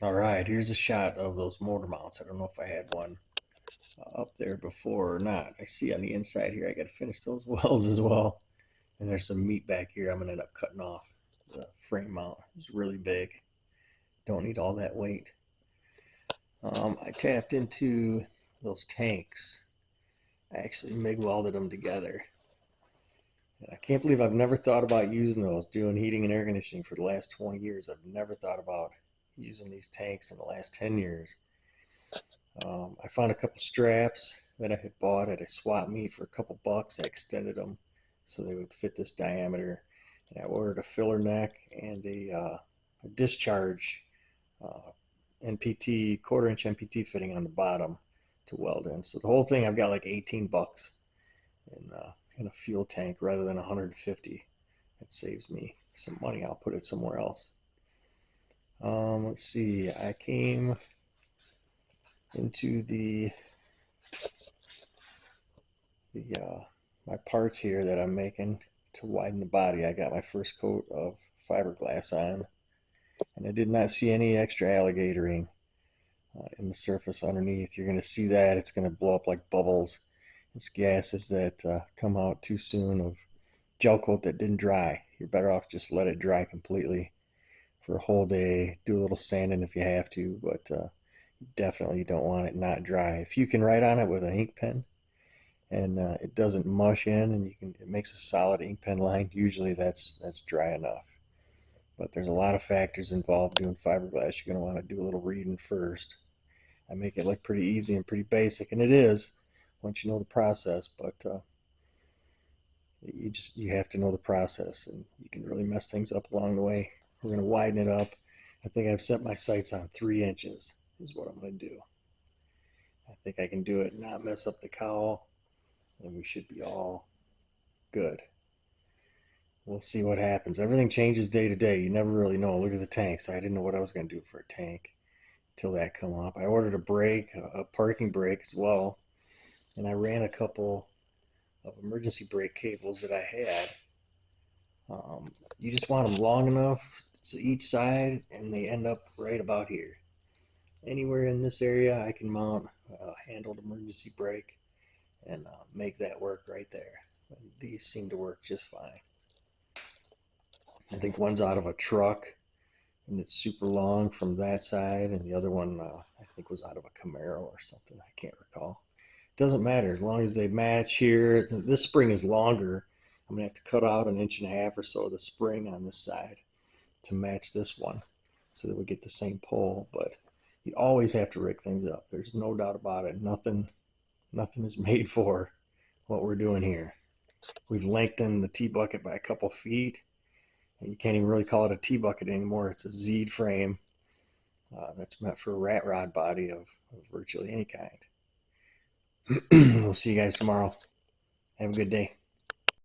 All right, here's a shot of those motor mounts. I don't know if I had one up there before or not. I see on the inside here, I got to finish those welds as well. And there's some meat back here I'm going to end up cutting off. The frame mount is really big. Don't need all that weight. I tapped into those tanks. I actually MIG welded them together. And I can't believe I've never thought about using those, doing heating and air conditioning for the last 20 years. I've never thought about using these tanks in the last 10 years. I found a couple straps that I had bought at a swap meet for a couple bucks. I extended them so they would fit this diameter. And I ordered a filler neck and a discharge uh, NPT, quarter-inch NPT fitting on the bottom to weld in. So the whole thing, I've got like 18 bucks in a fuel tank rather than 150. It saves me some money. I'll put it somewhere else. Let's see. I came into the my parts here that I'm making to widen the body. I got my first coat of fiberglass on, and I did not see any extra alligatoring in the surface underneath. You're going to see that it's going to blow up like bubbles. It's gases that come out too soon of gel coat that didn't dry. You're better off just let it dry completely for a whole day. Do a little sanding if you have to, but definitely don't want it not dry. If you can write on it with an ink pen and it doesn't mush in and it makes a solid ink pen line, usually that's dry enough. But there's a lot of factors involved doing fiberglass. You're going to want to do a little reading first. I make it look pretty easy and pretty basic, and it is once you know the process. But you have to know the process, and you can really mess things up along the way. We're going to widen it up. I think I've set my sights on 3 inches is what I'm going to do. I think I can do it, not mess up the cowl, and we should be all good. We'll see what happens. Everything changes day to day. You never really know. Look at the tank. So I didn't know what I was going to do for a tank until that come up. I ordered a brake, a parking brake as well, and I ran a couple of emergency brake cables that I had. You just want them long enough to each side, and they end up right about here. Anywhere in this area, I can mount a handled emergency brake and make that work right there. These seem to work just fine. I think one's out of a truck and it's super long from that side, and the other one I think was out of a Camaro or something. I can't recall. It doesn't matter as long as they match here. This spring is longer. I'm gonna have to cut out an inch and a half or so of the spring on this side to match this one, so that we get the same pull. But you always have to rig things up. There's no doubt about it. Nothing is made for what we're doing here. We've lengthened the T bucket by a couple feet. You can't even really call it a T bucket anymore. It's a Z frame that's meant for a rat rod body of virtually any kind. We'll see you guys tomorrow. Have a good day.